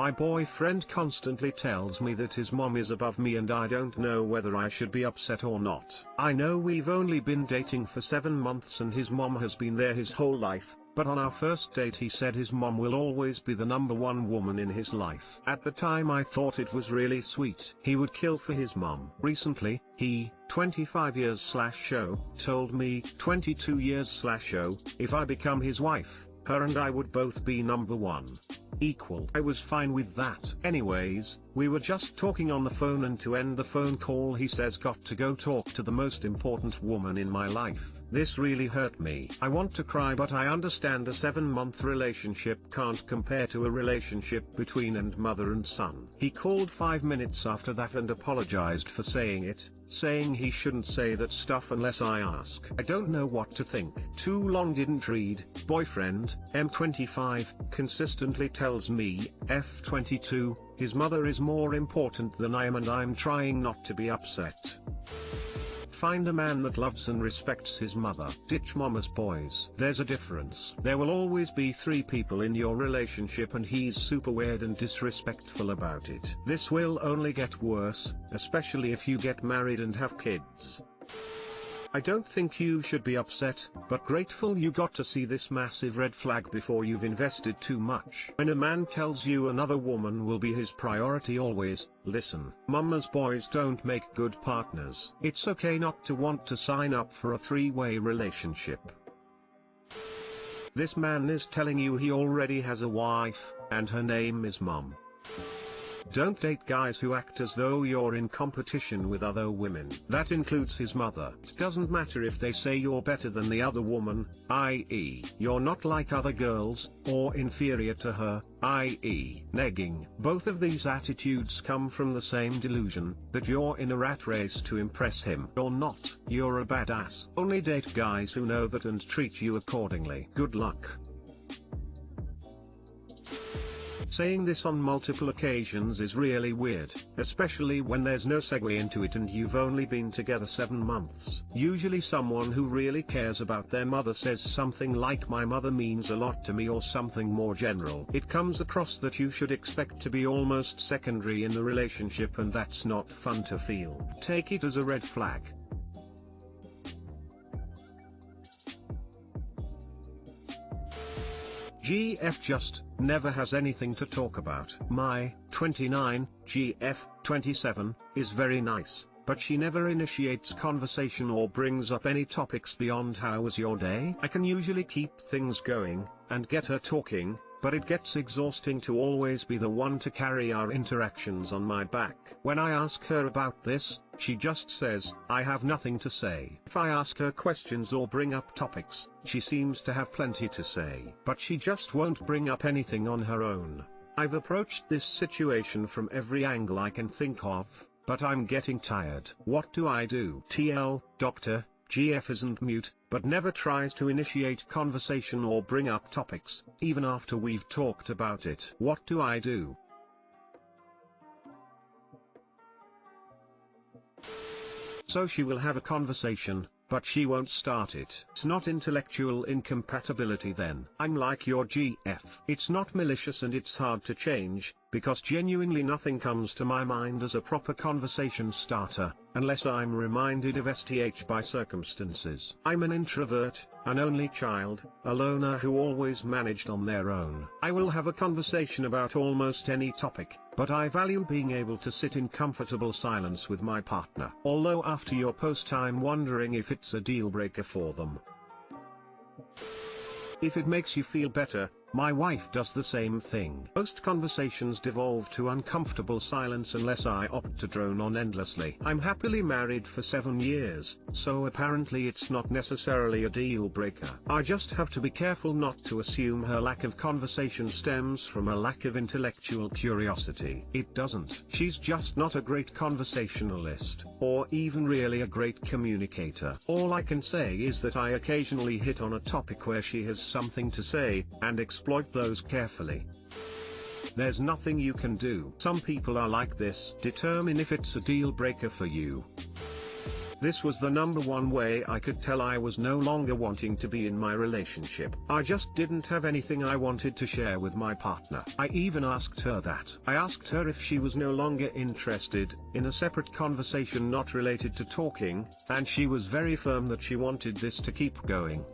My boyfriend constantly tells me that his mom is above me and I don't know whether I should be upset or not. I know we've only been dating for 7 months and his mom has been there his whole life. But on our first date he said his mom will always be the #1 woman in his life. At the time I thought it was really sweet. He would kill for his mom. Recently, he, 25 years/show, told me, 22 years/show, if I become his wife, her and I would both be #1. Equal. I was fine with that. Anyways, we were just talking on the phone and to end the phone call he says got to go talk to the most important woman in my life. This really hurt me. I want to cry but I understand a 7-month relationship can't compare to a relationship between a mother and son. He called 5 minutes after that and apologized for saying it, saying he shouldn't say that stuff unless I ask. I don't know what to think. Too long didn't read. Boyfriend, M25, consistently tells me, F22, his mother is more important than I am and I'm trying not to be upset. Find a man that loves and respects his mother. Ditch mama's boys. There's a difference. There will always be 3 people in your relationship and he's super weird and disrespectful about it. This will only get worse, especially if you get married and have kids. I don't think you should be upset, but grateful you got to see this massive red flag before you've invested too much. When a man tells you another woman will be his priority always, listen. Mama's boys don't make good partners. It's okay not to want to sign up for a 3-way relationship. This man is telling you he already has a wife, and her name is Mom. Don't date guys who act as though you're in competition with other women. That includes his mother. It doesn't matter if they say you're better than the other woman, i.e., you're not like other girls, or inferior to her, i.e., negging. Both of these attitudes come from the same delusion, that you're in a rat race to impress him. You're not. You're a badass. Only date guys who know that and treat you accordingly. Good luck. Saying this on multiple occasions is really weird, especially when there's no segue into it and you've only been together 7 months. Usually someone who really cares about their mother says something like my mother means a lot to me or something more general. It comes across that you should expect to be almost secondary in the relationship and that's not fun to feel. Take it as a red flag. GF just never has anything to talk about. My 29, GF 27, is very nice, but she never initiates conversation or brings up any topics beyond how was your day. I can usually keep things going and get her talking, but it gets exhausting to always be the one to carry our interactions on my back. When I ask her about this, she just says, I have nothing to say. If I ask her questions or bring up topics, she seems to have plenty to say. But she just won't bring up anything on her own. I've approached this situation from every angle I can think of, but I'm getting tired. What do I do? TL, doctor, GF isn't mute, but never tries to initiate conversation or bring up topics, even after we've talked about it. What do I do? So she will have a conversation, but she won't start it. It's not intellectual incompatibility then. I'm like your GF. It's not malicious and it's hard to change, because genuinely nothing comes to my mind as a proper conversation starter, unless I'm reminded of STH by circumstances. I'm an introvert, an only child, a loner who always managed on their own. I will have a conversation about almost any topic, but I value being able to sit in comfortable silence with my partner. Although after your post I'm wondering if it's a deal breaker for them. If it makes you feel better, my wife does the same thing. Most conversations devolve to uncomfortable silence unless I opt to drone on endlessly. I'm happily married for 7 years, so apparently it's not necessarily a deal breaker. I just have to be careful not to assume her lack of conversation stems from a lack of intellectual curiosity. It doesn't. She's just not a great conversationalist, or even really a great communicator. All I can say is that I occasionally hit on a topic where she has something to say, and exploit those carefully. There's nothing you can do. Some people are like this. Determine if it's a deal breaker for you. This was the #1 way I could tell I was no longer wanting to be in my relationship. I just didn't have anything I wanted to share with my partner. I even asked her that. I asked her if she was no longer interested in a separate conversation not related to talking, and she was very firm that she wanted this to keep going.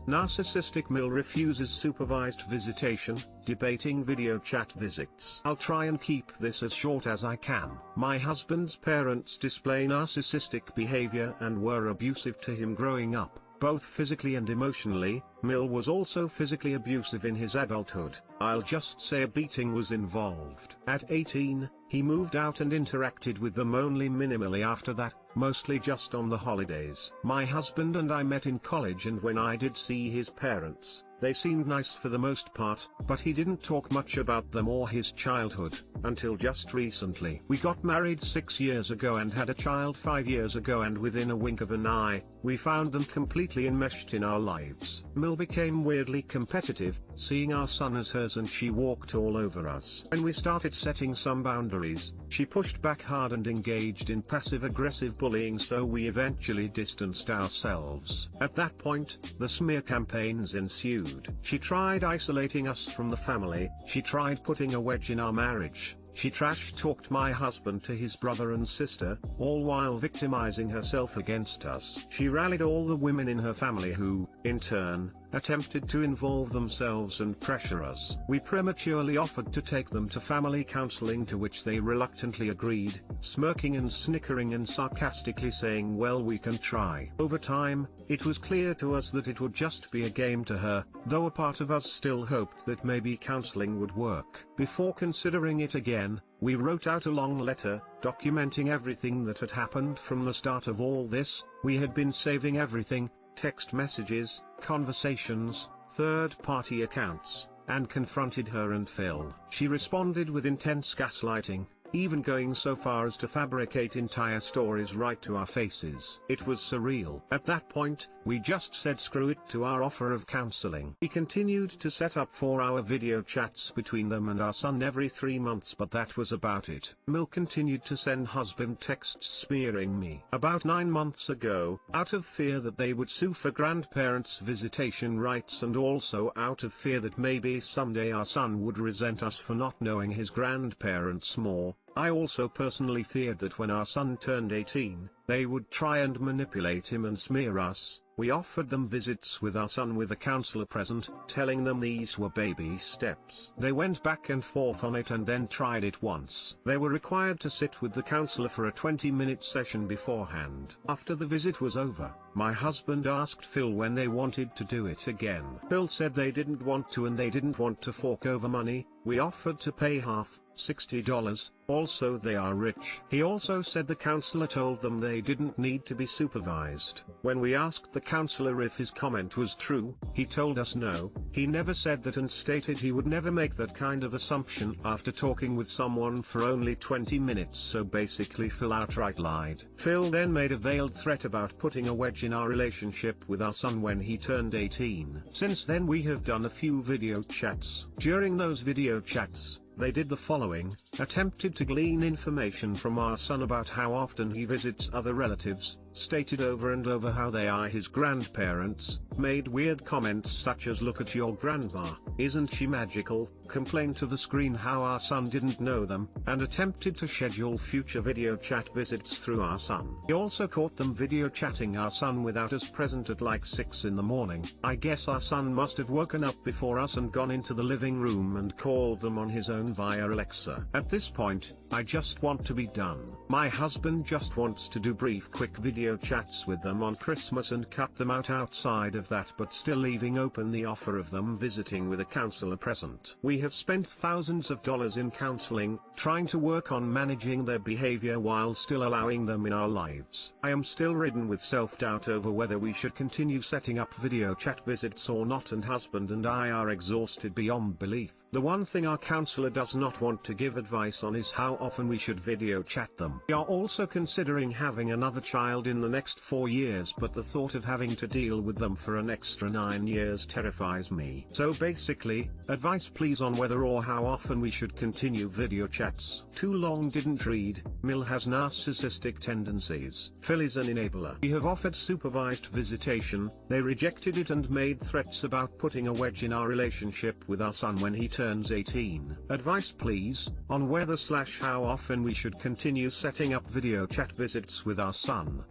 Narcissistic MIL refuses supervised visitation, debating video chat visits. I'll try and keep this as short as I can. My husband's parents display narcissistic behavior and were abusive to him growing up, both physically and emotionally. MIL was also physically abusive in his adulthood. I'll just say a beating was involved. At 18, he moved out and interacted with them only minimally after that, mostly just on the holidays. My husband and I met in college, and when I did see his parents, they seemed nice for the most part, but he didn't talk much about them or his childhood, until just recently. We got married 6 years ago and had a child 5 years ago, and within a wink of an eye, we found them completely enmeshed in our lives. MIL became weirdly competitive, seeing our son as hers, and she walked all over us. When we started setting some boundaries, she pushed back hard and engaged in passive-aggressive bullying, so we eventually distanced ourselves. At that point, the smear campaigns ensued. She tried isolating us from the family, she tried putting a wedge in our marriage, she trash-talked my husband to his brother and sister, all while victimizing herself against us. She rallied all the women in her family who, in turn, attempted to involve themselves and pressure us. We prematurely offered to take them to family counseling, to which they reluctantly agreed, smirking and snickering and sarcastically saying, "Well, we can try." Over time, it was clear to us that it would just be a game to her, though a part of us still hoped that maybe counseling would work. Before considering it again, we wrote out a long letter, documenting everything that had happened from the start of all this. We had been saving everything: text messages, conversations, third-party accounts, and confronted her and Phil. She responded with intense gaslighting, even going so far as to fabricate entire stories right to our faces. It was surreal. At that point, we just said screw it to our offer of counseling. We continued to set up 4-hour video chats between them and our son every 3 months, but that was about it. MIL continued to send husband texts smearing me. About 9 months ago, out of fear that they would sue for grandparents' visitation rights, and also out of fear that maybe someday our son would resent us for not knowing his grandparents more, I also personally feared that when our son turned 18, they would try and manipulate him and smear us. We offered them visits with our son with a counselor present, telling them these were baby steps. They went back and forth on it and then tried it once. They were required to sit with the counselor for a 20-minute session beforehand. After the visit was over, my husband asked Phil when they wanted to do it again. Phil said they didn't want to, and they didn't want to fork over money. We offered to pay half, $60, also they are rich. He also said the counselor told them they didn't need to be supervised. When we asked the counselor if his comment was true, he told us no. He never said that and stated he would never make that kind of assumption after talking with someone for only 20 minutes, so basically Phil outright lied. Phil then made a veiled threat about putting a wedge in our relationship with our son when he turned 18. Since then we have done a few video chats. During those video chats, they did the following: attempted to glean information from our son about how often he visits other relatives, stated over and over how they are his grandparents, made weird comments such as "look at your grandma, isn't she magical," complained to the screen how our son didn't know them, and attempted to schedule future video chat visits through our son. He also caught them video chatting our son without us present at like 6 in the morning. I guess our son must have woken up before us and gone into the living room and called them on his own via Alexa. At this point, I just want to be done. My husband just wants to do brief quick video chats with them on Christmas and cut them out outside of that, but still leaving open the offer of them visiting with a counselor present. We have spent thousands of dollars in counseling, trying to work on managing their behavior while still allowing them in our lives. I am still ridden with self-doubt over whether we should continue setting up video chat visits or not, and husband and I are exhausted beyond belief. The one thing our counselor does not want to give advice on is how often we should video chat them. We are also considering having another child in the next 4 years, but the thought of having to deal with them for an extra 9 years terrifies me. So basically, advice please on whether or how often we should continue video chats. Too long didn't read. MIL has narcissistic tendencies. Phil is an enabler. We have offered supervised visitation, they rejected it and made threats about putting a wedge in our relationship with our son when he turns 18. Advice please, on whether/how often we should continue setting up video chat visits with our son.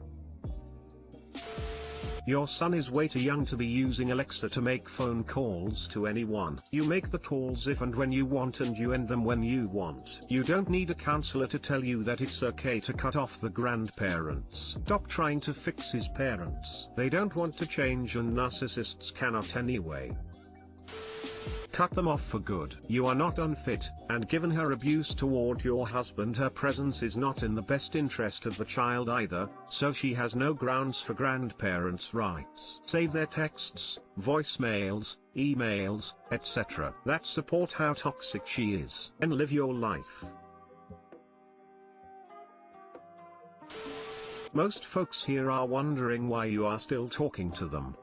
Your son is way too young to be using Alexa to make phone calls to anyone. You make the calls if and when you want and you end them when you want. You don't need a counselor to tell you that it's okay to cut off the grandparents. Stop trying to fix his parents. They don't want to change and narcissists cannot anyway. Cut them off for good. You are not unfit, and given her abuse toward your husband, her presence is not in the best interest of the child either, so she has no grounds for grandparents' rights. Save their texts, voicemails, emails, etc. that support how toxic she is. And live your life. Most folks here are wondering why you are still talking to them.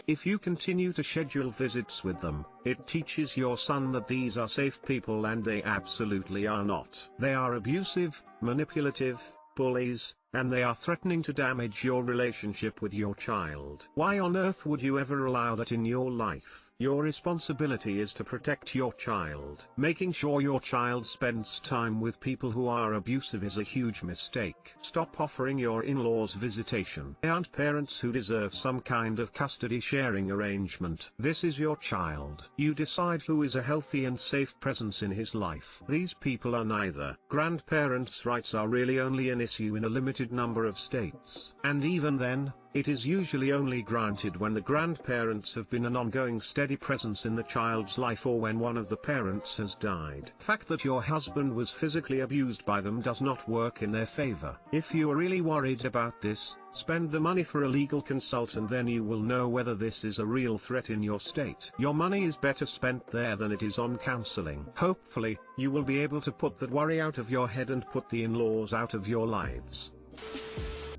If you continue to schedule visits with them, it teaches your son that these are safe people, and they absolutely are not. They are abusive, manipulative, bullies, and they are threatening to damage your relationship with your child. Why on earth would you ever allow that in your life? Your responsibility is to protect your child. Making sure your child spends time with people who are abusive is a huge mistake. Stop offering your in-laws visitation. They aren't parents who deserve some kind of custody sharing arrangement. This is your child. You decide who is a healthy and safe presence in his life. These people are neither. Grandparents' rights are really only an issue in a limited number of states. And even then, it is usually only granted when the grandparents have been an ongoing steady presence in the child's life or when one of the parents has died. The fact that your husband was physically abused by them does not work in their favor. If you are really worried about this, spend the money for a legal consultant, then you will know whether this is a real threat in your state. Your money is better spent there than it is on counseling. Hopefully, you will be able to put that worry out of your head and put the in-laws out of your lives.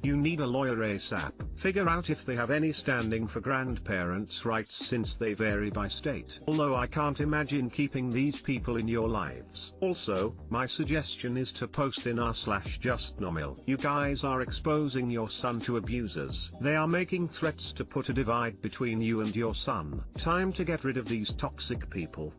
You need a lawyer ASAP. Figure out if they have any standing for grandparents' rights, since they vary by state. Although I can't imagine keeping these people in your lives. Also, my suggestion is to post in r/justnomil. You guys are exposing your son to abusers. They are making threats to put a divide between you and your son. Time to get rid of these toxic people.